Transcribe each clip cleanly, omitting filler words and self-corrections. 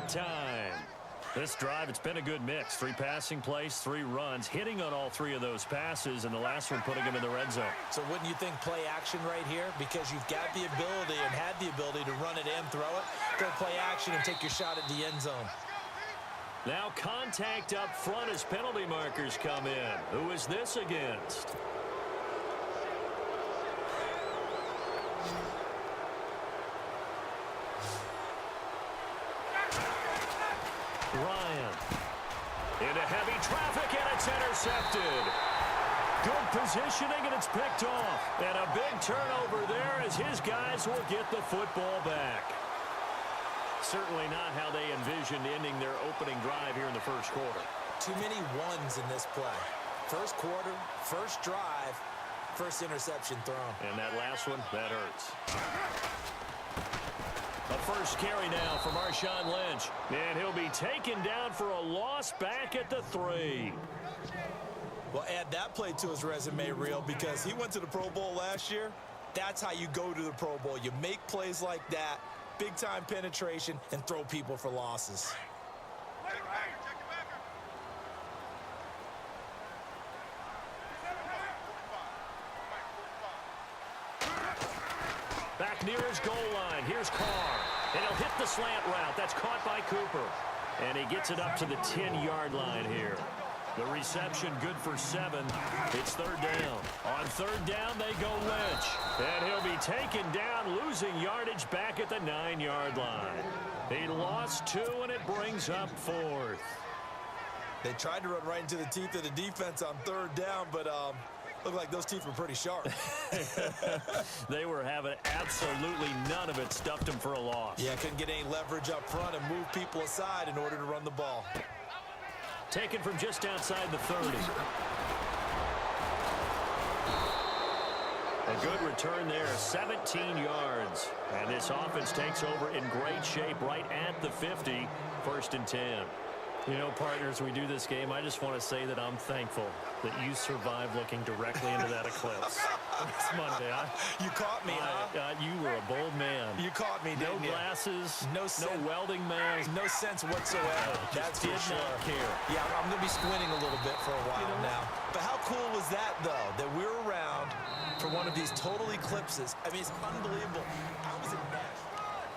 time. This drive, it's been a good mix. 3 passing plays, 3 runs, hitting on all 3 of those passes, and the last one putting him in the red zone. So wouldn't you think play action right here? Because you've got the ability and had the ability to run it and throw it. Go play action and take your shot at the end zone. Now contact up front as penalty markers come in. Who is this against? Ryan. Into heavy traffic, and it's intercepted. Good positioning, and it's picked off. And a big turnover there as his guys will get the football back. Certainly not how they envisioned ending their opening drive here in the first quarter. Too many ones in this play. First quarter, first drive, first interception thrown. And that last one, that hurts. A first carry now for Marshawn Lynch. And he'll be taken down for a loss back at the 3. Well, add that play to his resume reel because he went to the Pro Bowl last year. That's how you go to the Pro Bowl. You make plays like that, big-time penetration, and throw people for losses. Back near his goal line. Here's Carr. And he'll hit the slant route. That's caught by Cooper. And he gets it up to the 10-yard line here. The reception good for 7. It's 3rd down. On 3rd down, they go Lynch. And he'll be taken down, losing yardage back at the 9-yard line. He lost 2, and it brings up 4th. They tried to run right into the teeth of the defense on 3rd down, but looked like those teeth were pretty sharp. They were having absolutely none of it. Stuffed him for a loss. Yeah, couldn't get any leverage up front and move people aside in order to run the ball. Taken from just outside the 30. A good return there, 17 yards. And this offense takes over in great shape right at the 50, 1st and 10. You know, partners, we do this game. I just want to say that I'm thankful that you survived looking directly into that eclipse. It's Monday. You caught me, huh? You were a bold man. You caught me, didn't you? No glasses, no welding mask. No sense whatsoever. That's did for sure. not care. Yeah, I'm going to be squinting a little bit for a while now. But how cool was that, though, that we're around for one of these total eclipses? I mean, it's unbelievable. I was in Nashville.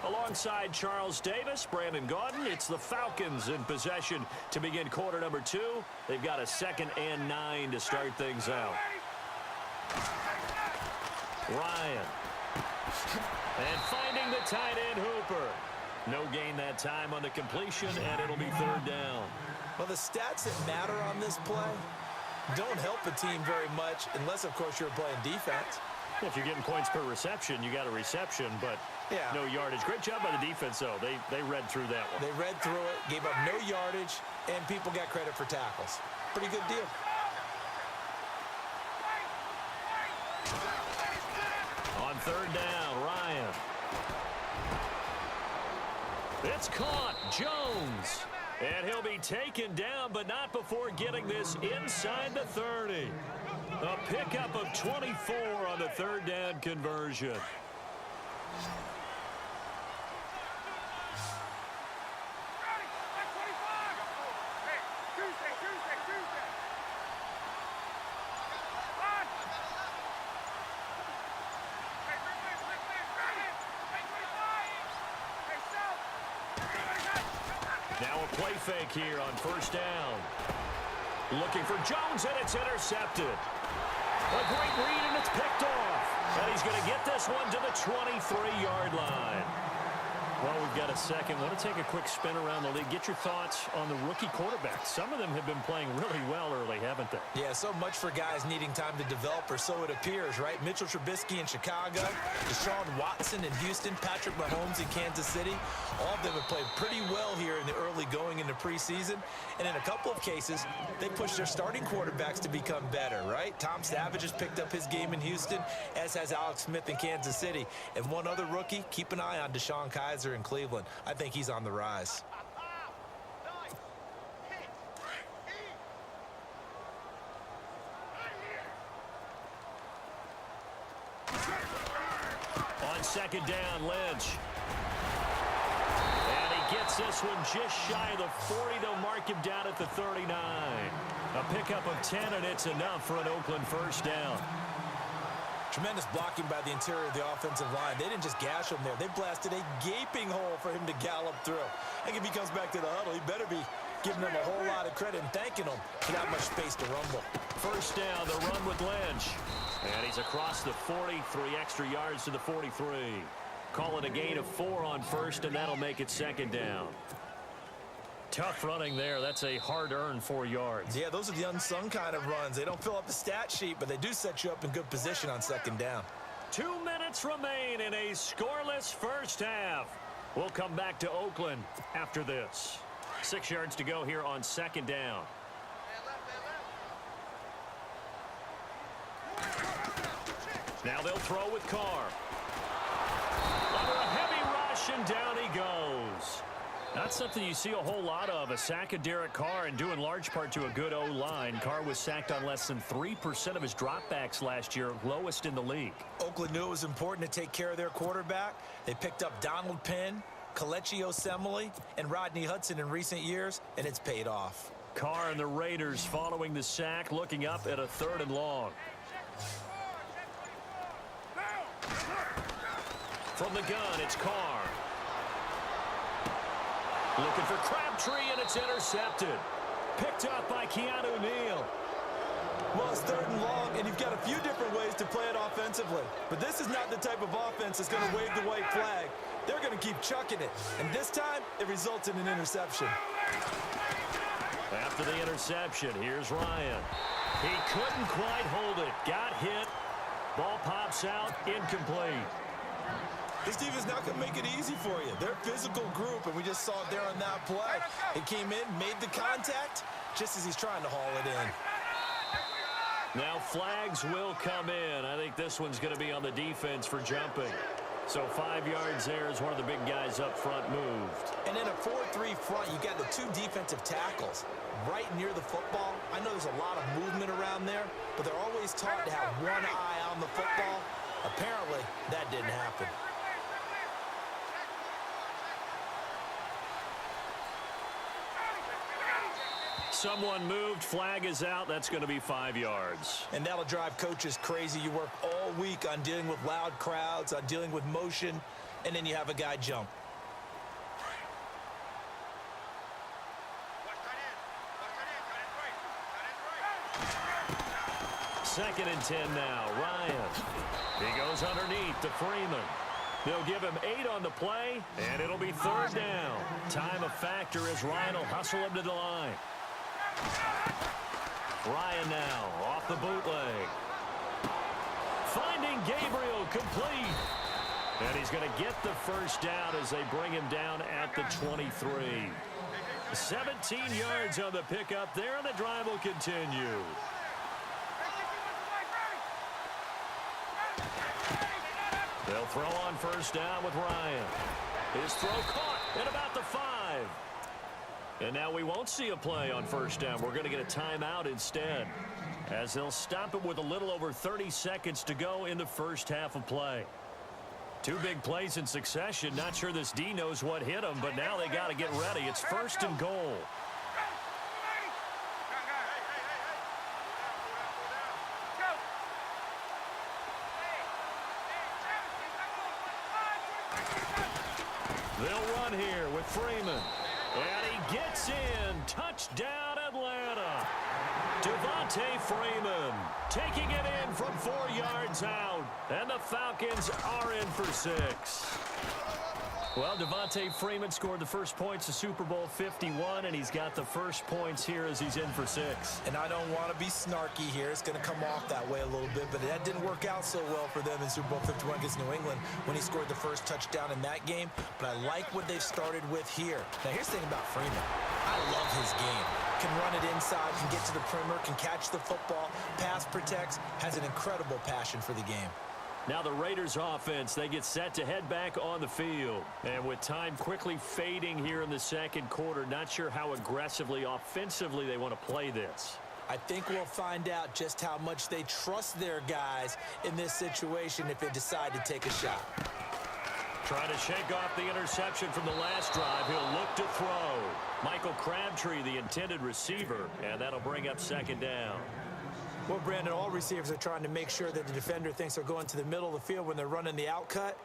Alongside Charles Davis, Brandon Gaudin, it's the Falcons in possession to begin quarter number 2. They've got a 2nd and 9 to start things out. Ryan. And finding the tight end Hooper. No gain that time on the completion, and it'll be 3rd down. Well, the stats that matter on this play don't help a team very much unless, of course, you're playing defense. If you're getting points per reception, you got a reception, but no yardage. Great job by the defense, though. They read through that one. They read through it, gave up no yardage, and people got credit for tackles. Pretty good deal. On 3rd down, Ryan. It's caught. Jones. And he'll be taken down, but not before getting this inside the 30. A pickup of 24 on the 3rd down conversion. Now a play fake here on 1st down. Looking for Jones, and it's intercepted. A great read, and it's picked off. And he's going to get this one to the 23-yard line. Well, we've got a second. Want to take a quick spin around the league. Get your thoughts on the rookie quarterbacks. Some of them have been playing really well early, haven't they? Yeah, so much for guys needing time to develop, or so it appears, right? Mitchell Trubisky in Chicago, Deshaun Watson in Houston, Patrick Mahomes in Kansas City. All of them have played pretty well here in the early going into preseason. And in a couple of cases, they pushed their starting quarterbacks to become better, right? Tom Savage has picked up his game in Houston, as has Alex Smith in Kansas City. And one other rookie, keep an eye on Deshaun Kaiser in Cleveland. I think he's on the rise. On 2nd down, Lynch. And he gets this one just shy of the 40. They'll mark him down at the 39. A pickup of 10, and it's enough for an Oakland first down. Tremendous blocking by the interior of the offensive line. They didn't just gash him there. They blasted a gaping hole for him to gallop through. I think if he comes back to the huddle, he better be giving them a whole lot of credit and thanking them for that much space to rumble. First down, the run with Lynch. And he's across the 40, 3 extra yards to the 43. Call it a gain of 4 on first, and that'll make it second down. Tough running there. That's a hard-earned 4 yards. Yeah, those are the unsung kind of runs. They don't fill up the stat sheet, but they do set you up in good position on second down. 2 minutes remain in a scoreless first half. We'll come back to Oakland after this. 6 yards to go here on second down. Now they'll throw with Carr. Under a heavy rush, and down he goes. Not something you see a whole lot of, a sack of Derek Carr, and due in large part to a good O-line. Carr was sacked on less than 3% of his dropbacks last year, lowest in the league. Oakland knew it was important to take care of their quarterback. They picked up Donald Penn, Kelechi Osemele, and Rodney Hudson in recent years, and it's paid off. Carr and the Raiders following the sack, looking up at a 3rd and long. From the gun, it's Carr. Looking for Crabtree, and it's intercepted. Picked up by Keanu Neal. Well, it's 3rd and long, and you've got a few different ways to play it offensively. But this is not the type of offense that's going to wave the white flag. They're going to keep chucking it. And this time, it results in an interception. After the interception, here's Ryan. He couldn't quite hold it. Got hit. Ball pops out, incomplete. This defense is not going to make it easy for you. They're a physical group, and we just saw it there on that play. He came in, made the contact, just as he's trying to haul it in. Now flags will come in. I think this one's going to be on the defense for jumping. So 5 yards there as one of the big guys up front moved. And in a 4-3 front, you got the 2 defensive tackles right near the football. I know there's a lot of movement around there, but they're always taught to have one eye on the football. Apparently, that didn't happen. Someone moved. Flag is out. That's going to be 5 yards. And that'll drive coaches crazy. You work all week on dealing with loud crowds, on dealing with motion, and then you have a guy jump. Second and 10 now. Ryan. He goes underneath to Freeman. They'll give him 8 on the play, and it'll be 3rd down. Time a factor as Ryan will hustle him to the line. Ryan now off the bootleg. Finding Gabriel, complete. And he's going to get the first down as they bring him down at the 23. 17 yards on the pickup there, and the drive will continue. They'll throw on first down with Ryan. His throw caught at about the 5. And now we won't see a play on first down. We're going to get a timeout instead, as they'll stop it with a little over 30 seconds to go in the first half of play. 2 big plays in succession. Not sure this D knows what hit him, but now they got to get ready. It's 1st and goal. They'll run here with Freeman. And he gets in. Touchdown, Atlanta. Devontae Freeman taking it in from 4 yards out. And the Falcons are in for 6. Well, Devontae Freeman scored the first points of Super Bowl 51, and he's got the first points here as he's in for 6. And I don't want to be snarky here. It's going to come off that way a little bit, but that didn't work out so well for them in Super Bowl 51 against New England when he scored the first touchdown in that game. But I like what they've started with here. Now, here's the thing about Freeman. I love his game. Can run it inside, can get to the perimeter, can catch the football, pass protects, has an incredible passion for the game. Now the Raiders offense, they get set to head back on the field. And with time quickly fading here in the second quarter, not sure how aggressively, offensively they want to play this. I think we'll find out just how much they trust their guys in this situation if they decide to take a shot. Trying to shake off the interception from the last drive. He'll look to throw. Michael Crabtree, the intended receiver, and that'll bring up second down. Well, Brandon, all receivers are trying to make sure that the defender thinks they're going to the middle of the field when they're running the out cut.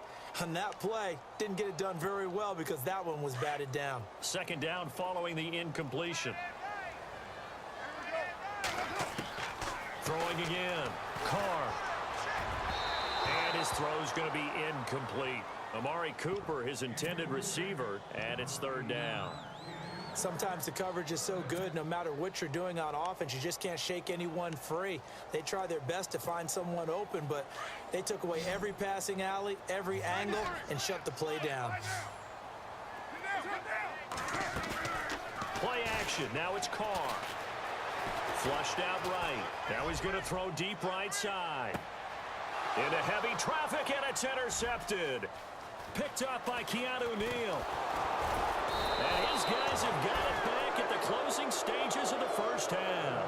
On that play, didn't get it done very well because that one was batted down. Second down following the incompletion. Throwing again. Carr. And his throw's going to be incomplete. Amari Cooper, his intended receiver, and it's third down. Sometimes the coverage is so good, no matter what you're doing on offense, you just can't shake anyone free. They try their best to find someone open, but they took away every passing alley, every angle, and shut the play down. Play action. Now it's Carr. Flushed out right. Now he's going to throw deep right side. Into heavy traffic, and it's intercepted. Picked up by Keanu Neal. And his guys have got it back at the closing stages of the first half.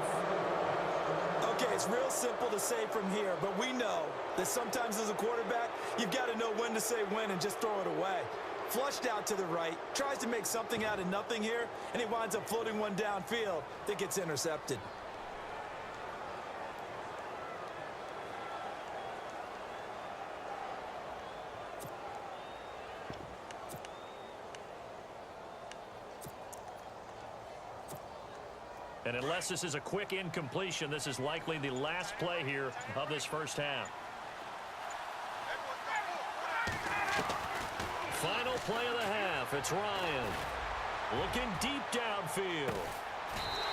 Okay, it's real simple to say from here, but we know that sometimes as a quarterback, you've got to know when to say when and just throw it away. Flushed out to the right, tries to make something out of nothing here, and he winds up floating one downfield that gets intercepted. And unless this is a quick incompletion, this is likely the last play here of this first half. Final play of the half. It's Ryan. Looking deep downfield.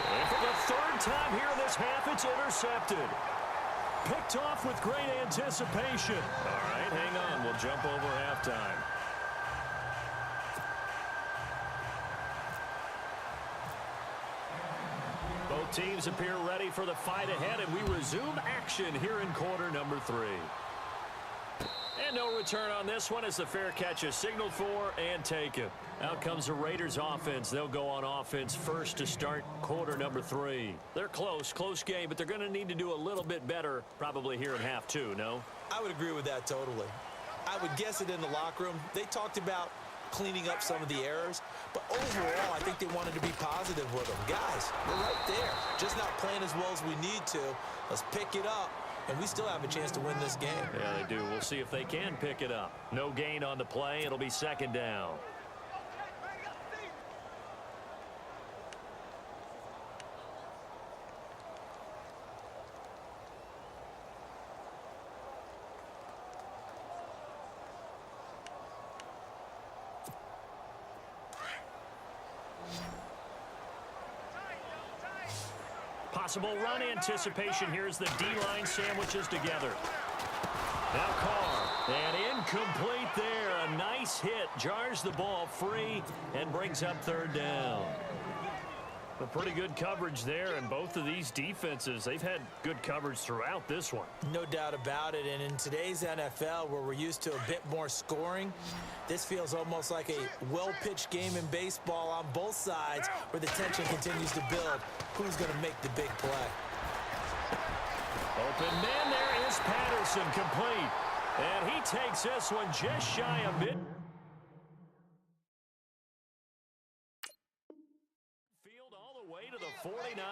And for the third time here in this half, it's intercepted. Picked off with great anticipation. All right, hang on. We'll jump over halftime. Both teams appear ready for the fight ahead, and we resume action here in quarter number 3. And no return on this one as the fair catch is signaled for and taken. Out comes the Raiders offense. They'll go on offense first to start quarter number 3. They're close game, but they're going to need to do a little bit better probably here in half 2, no? I would agree with that totally. I would guess it in the locker room. They talked about cleaning up some of the errors, but overall, I think they wanted to be positive with them. Guys, we're right there. Just not playing as well as we need to. Let's pick it up, and we still have a chance to win this game. Yeah, they do. We'll see if they can pick it up. No gain on the play. It'll be second down. Possible run anticipation. Here's the D-line sandwiches together. Now Carr. And incomplete there. A nice hit. Jars the ball free and brings up third down. A pretty good coverage there, and both of these defenses, they've had good coverage throughout this one. No doubt about it, and in today's NFL, where we're used to a bit more scoring, this feels almost like a well-pitched game in baseball on both sides, where the tension continues to build. Who's going to make the big play? Open man, there is Patterson, complete. And he takes this one just shy of mid. Field all the way to the 49.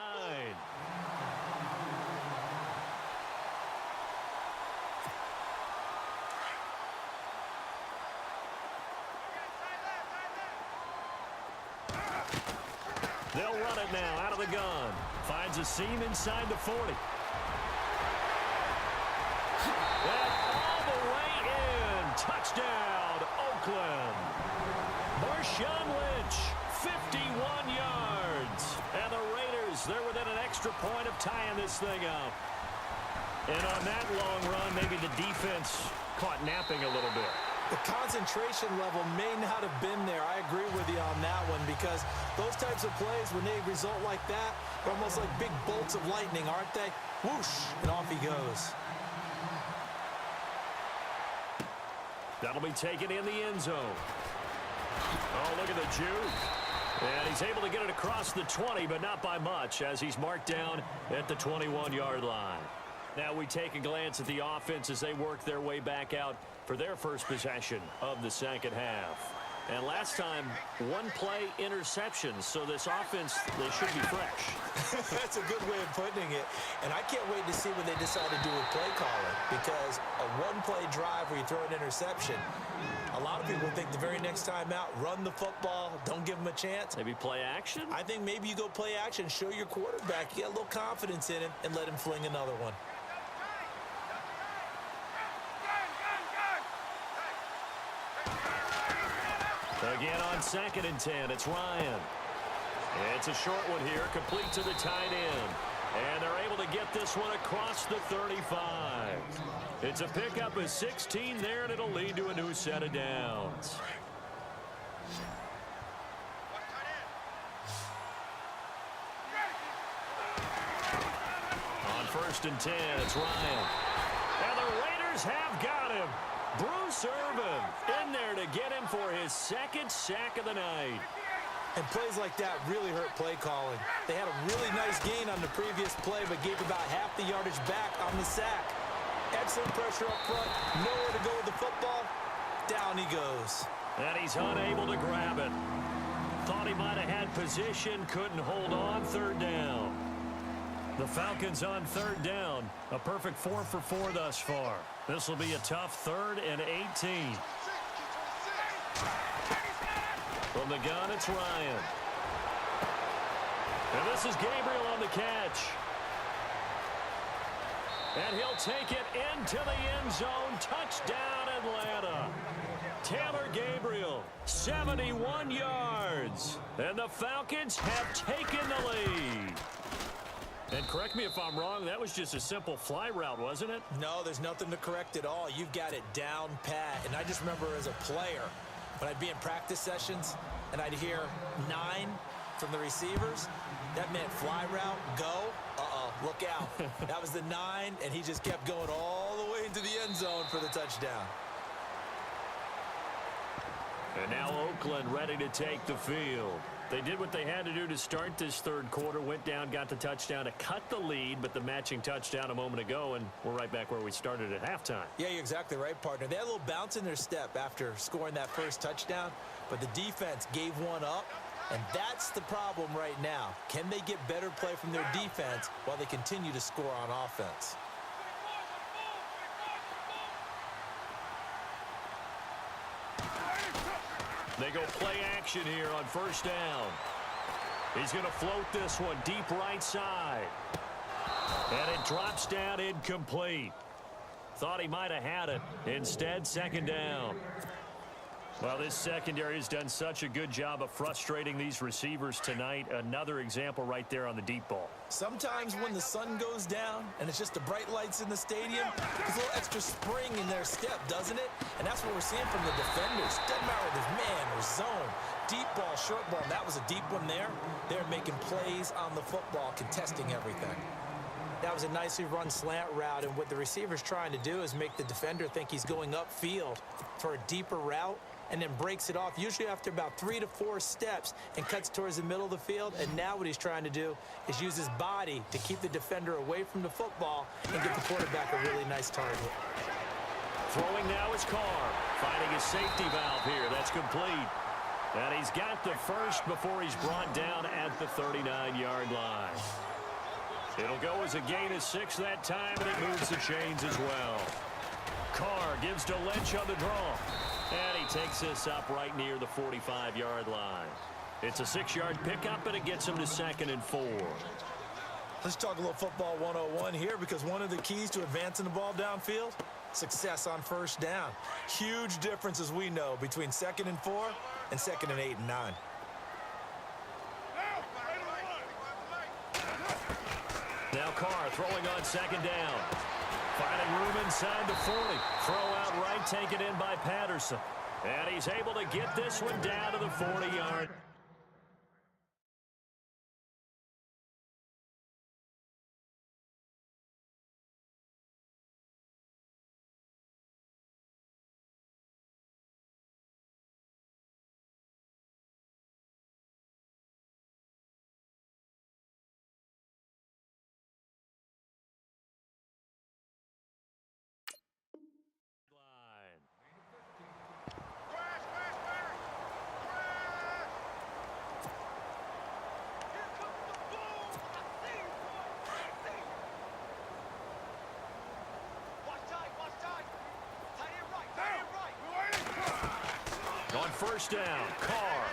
They'll run it now out of the gun. Finds a seam inside the 40. And all the way in. Touchdown, Oakland. Marshawn Lynch, 51 yards. And the Raiders, they're within an extra point of tying this thing up. And on that long run, maybe the defense caught napping a little bit. The concentration level may not have been there. I agree with you on that one, because those types of plays, when they result like that, they're almost like big bolts of lightning, aren't they? Whoosh, and off he goes. That'll be taken in the end zone. Oh, look at the juke. And he's able to get it across the 20, but not by much, as he's marked down at the 21-yard line. Now we take a glance at the offense as they work their way back out for their first possession of the second half. And last time, one play interception, so this offense, they should be fresh. That's a good way of putting it. And I can't wait to see what they decide to do with play calling, because a one-play drive where you throw an interception, a lot of people think the very next time out, run the football, don't give them a chance. Maybe play action? I think maybe you go play action, show your quarterback, you get a little confidence in him, and let him fling another one. Again on 2nd and 10, it's Ryan. It's a short one here, complete to the tight end. And they're able to get this one across the 35. It's a pickup of 16 there, and it'll lead to a new set of downs. On 1st and 10, it's Ryan. And the Raiders have got him. Bruce Irvin in there to get him for his second sack of the night. And plays like that really hurt play calling. They had a really nice gain on the previous play, but gave about half the yardage back on the sack. Excellent pressure up front. Nowhere to go with the football. Down he goes. And he's unable to grab it. Thought he might have had position, couldn't hold on. 3rd down. The Falcons on 3rd down. A perfect 4 for 4 thus far. This will be a tough 3rd and 18. From the gun, it's Ryan. And this is Gabriel on the catch. And he'll take it into the end zone. Touchdown, Atlanta. Taylor Gabriel, 71 yards. And the Falcons have taken the lead. And correct me if I'm wrong, that was just a simple fly route, wasn't it? No, there's nothing to correct at all. You've got it down pat. And I just remember as a player, when I'd be in practice sessions and I'd hear 9 from the receivers, that meant fly route, go, look out. That was the 9, and he just kept going all the way into the end zone for the touchdown. And now Oakland ready to take the field. They did what they had to do to start this 3rd quarter, went down, got the touchdown to cut the lead, but the matching touchdown a moment ago, and we're right back where we started at halftime. Yeah, you're exactly right, partner. They had a little bounce in their step after scoring that first touchdown, but the defense gave one up, and that's the problem right now. Can they get better play from their defense while they continue to score on offense? They go play action here on 1st down. He's going to float this one deep right side. And it drops down incomplete. Thought he might have had it. Instead, 2nd down. Well, this secondary has done such a good job of frustrating these receivers tonight. Another example right there on the deep ball. Sometimes when the sun goes down and it's just the bright lights in the stadium, there's a little extra spring in their step, doesn't it? And that's what we're seeing from the defenders. Doesn't matter if there's man or zone. Deep ball, short ball. That was a deep one there. They're making plays on the football, contesting everything. That was a nicely run slant route, and what the receiver's trying to do is make the defender think he's going upfield for a deeper route, and then breaks it off, usually after about 3 to 4 steps, and cuts towards the middle of the field. And now what he's trying to do is use his body to keep the defender away from the football and get the quarterback a really nice target. Throwing now is Carr, finding his safety valve here. That's complete. And he's got the first before he's brought down at the 39-yard line. It'll go as a gain of 6 that time, and it moves the chains as well. Carr gives to Lynch on the draw. And he takes this up right near the 45-yard line. It's a 6-yard pickup, and it gets him to 2nd and 4. Let's talk a little football 101 here, because one of the keys to advancing the ball downfield, success on 1st down. Huge difference, as we know, between 2nd and 4 and 2nd and 8 and 9. Now Carr throwing on 2nd down. Finding room inside the 40. Throw out right, taken in by Patterson. And he's able to get this one down to the 40-yard. first down. Carr.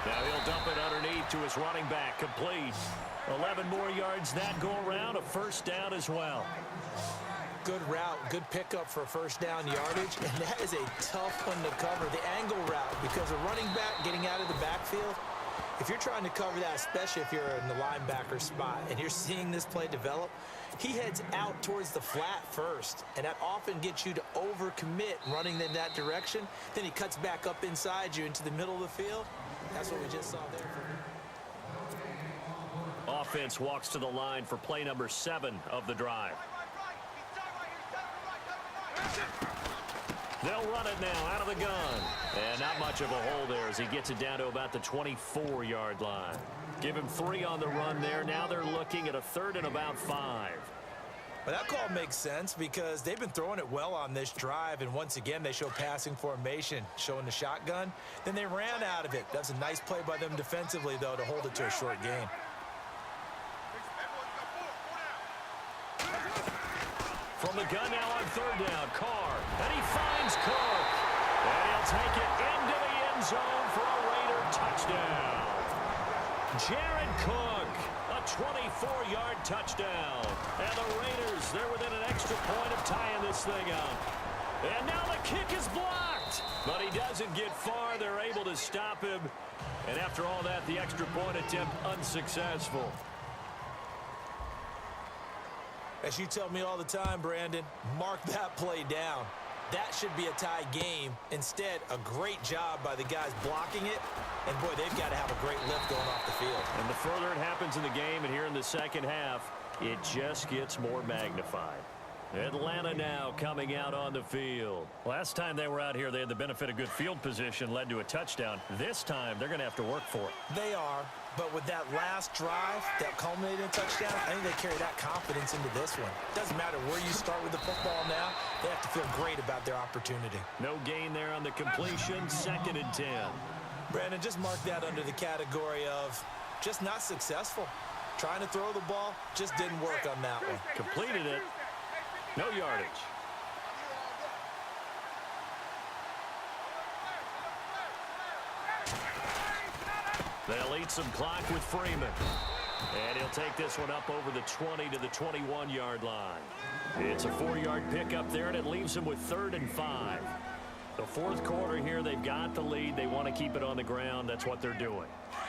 Now he'll dump it underneath to his running back. Complete. 11 more yards that go around. A first down as well. Good route, good pickup for first down yardage, and that is a tough one to cover, the angle route, because a running back getting out of the backfield, if you're trying to cover that, especially if you're in the linebacker spot and you're seeing this play develop, he heads out towards the flat first, and that often gets you to overcommit running in that direction. Then he cuts back up inside you into the middle of the field. That's what we just saw there. Offense walks to the line for play number 7 of the drive. They'll run it now out of the gun. And not much of a hole there as he gets it down to about the 24-yard line. Give him 3 on the run there. Now they're looking at a 3rd and about 5. But that call makes sense because they've been throwing it well on this drive, and once again they show passing formation, showing the shotgun. Then they ran out of it. That's a nice play by them defensively, though, to hold it to a short gain. From the gun now on 3rd down, Carr, and he finds Cook. And he'll take it into the end zone for a Raider touchdown. Jared Cook, a 24-yard touchdown. And the Raiders, they're within an extra point of tying this thing up. And now the kick is blocked. But he doesn't get far. They're able to stop him. And after all that, the extra point attempt unsuccessful. As you tell me all the time, Brandon, mark that play down. That should be a tie game. Instead, a great job by the guys blocking it. And, boy, they've got to have a great lift going off the field. And the further it happens in the game and here in the second half, it just gets more magnified. Atlanta now coming out on the field. Last time they were out here, they had the benefit of good field position, led to a touchdown. This time, they're going to have to work for it. They are, but with that last drive that culminated in a touchdown, I think they carry that confidence into this one. Doesn't matter where you start with the football now, they have to feel great about their opportunity. No gain there on the completion, 2nd and 10. Brandon, just mark that under the category of just not successful. Trying to throw the ball, just didn't work on that one. Completed it. No yardage. They'll eat some clock with Freeman. And he'll take this one up over the 20 to the 21-yard line. It's a 4-yard pickup there, and it leaves him with 3rd and 5. The 4th quarter here, they've got the lead. They want to keep it on the ground. That's what they're doing.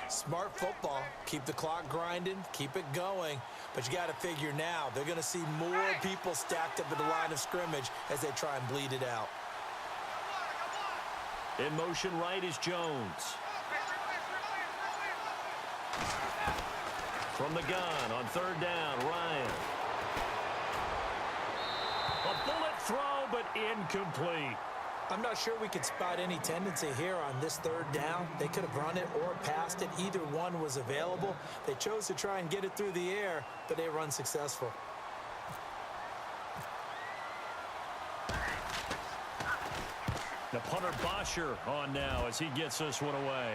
Smart football. Keep the clock grinding. Keep it going. But you got to figure now, they're going to see more people stacked up at the line of scrimmage as they try and bleed it out. In motion right is Jones. From the gun on 3rd down, Ryan. A bullet throw, but incomplete. I'm not sure we could spot any tendency here on this 3rd down. They could have run it or passed it. Either one was available. They chose to try and get it through the air, but they were unsuccessful. The punter Bosher on now as he gets this one away.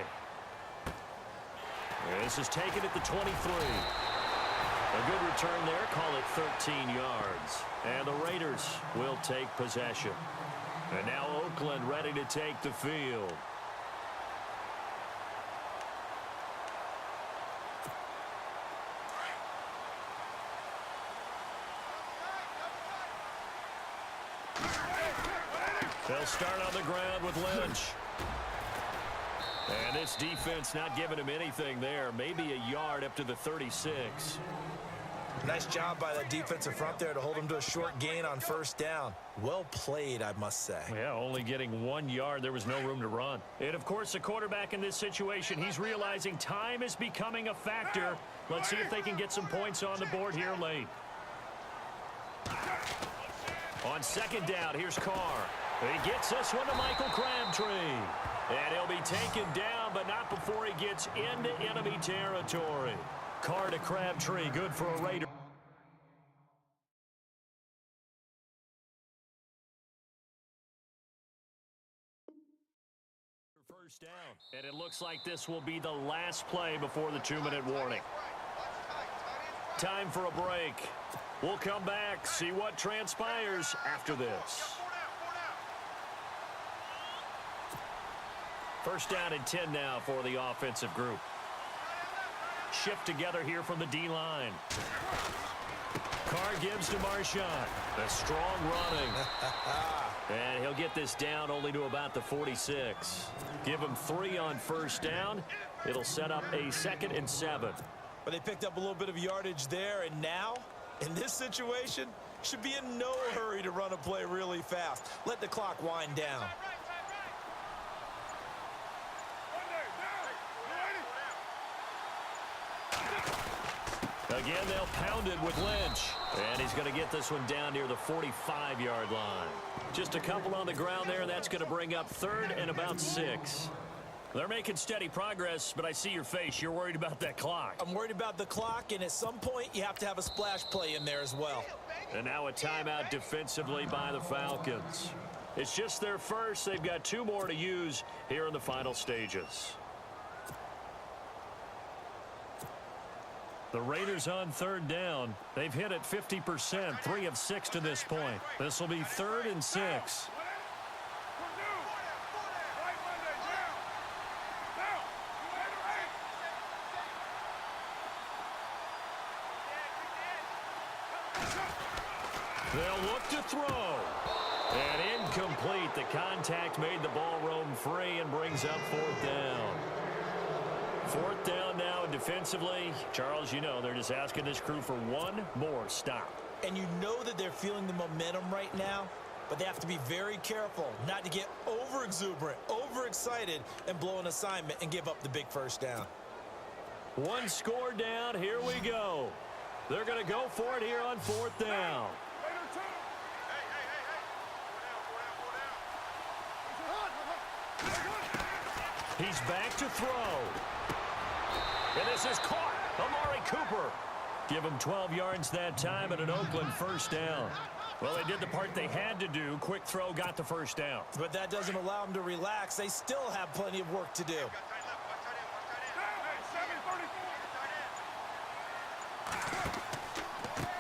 This is taken at the 23. A good return there. Call it 13 yards. And the Raiders will take possession. And now Oakland ready to take the field. They'll start on the ground with Lynch. And this defense not giving him anything there. Maybe a yard up to the 36. Nice job by that defensive front there to hold him to a short gain on 1st down. Well played, I must say. Yeah, only getting 1 yard. There was no room to run. And, of course, the quarterback in this situation, he's realizing time is becoming a factor. Let's see if they can get some points on the board here late. On 2nd down, here's Carr. He gets this one to Michael Crabtree. And he'll be taken down, but not before he gets into enemy territory. Carr to Crabtree, good for a Raider. First down, and it looks like this will be the last play before the 2-minute warning. Time for a break. We'll come back, see what transpires after this. First down and 10 now for the offensive group. Shift together here from the D-line. Carr gives to Marshawn. The strong running. And he'll get this down only to about the 46. Give him 3 on first down. It'll set up a 2nd and 7. But they picked up a little bit of yardage there, and now, in this situation, should be in no hurry to run a play really fast. Let the clock wind down. Again, they'll pound it with Lynch. And he's going to get this one down near the 45-yard line. Just a couple on the ground there. That's going to bring up 3rd and about 6. They're making steady progress, but I see your face. You're worried about that clock. I'm worried about the clock, and at some point, you have to have a splash play in there as well. And now a timeout defensively by the Falcons. It's just their first. They've got 2 more to use here in the final stages. The Raiders on 3rd down. They've hit it 50%, 3 of 6 to this point. This will be 3rd and 6. They'll look to throw. And incomplete. The contact made the ball roam free and brings up 4th down. 4th down now, and defensively, Charles, you know, they're just asking this crew for 1 more stop. And you know that they're feeling the momentum right now, but they have to be very careful not to get over-exuberant, overexcited, and blow an assignment and give up the big first down. 1 score down. Here we go. They're going to go for it here on 4th down. He's back to throw. And this is caught. Amari Cooper. Give him 12 yards that time and an Oakland first down. Well, they did the part they had to do. Quick throw got the first down. But that doesn't allow them to relax. They still have plenty of work to do.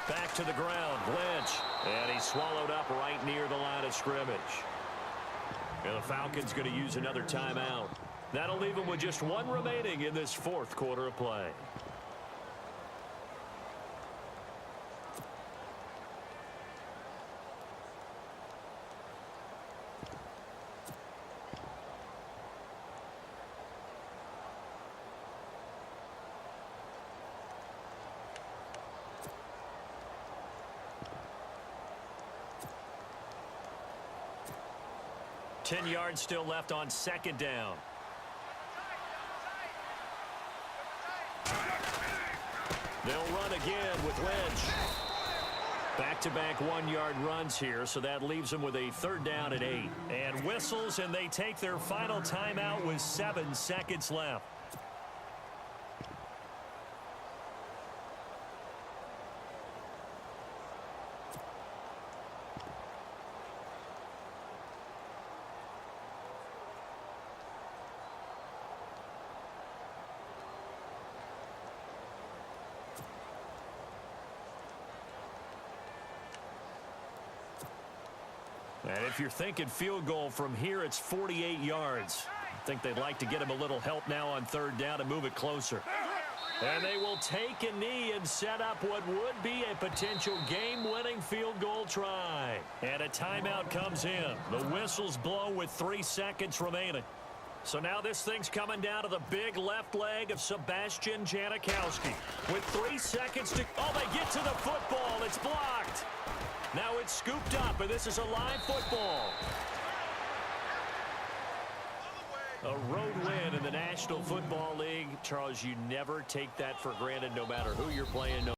Back to the ground. Lynch. And he's swallowed up right near the line of scrimmage. And the Falcons going to use another timeout. That'll leave them with just 1 remaining in this 4th quarter of play. Ten yards still left on 2nd down. They'll run again with Lynch. Back-to-back 1-yard runs here, so that leaves them with a 3rd down and 8. And whistles, and they take their final timeout with 7 seconds left. And if you're thinking field goal from here, it's 48 yards. I think they'd like to get him a little help now on 3rd down and move it closer. And they will take a knee and set up what would be a potential game-winning field goal try. And a timeout comes in. The whistles blow with 3 seconds remaining. So now this thing's coming down to the big left leg of Sebastian Janikowski. With 3 seconds to... Oh, they get to the football. It's blocked. Now it's scooped up, and this is a live football. A road win in the National Football League. Charles, you never take that for granted no matter who you're playing.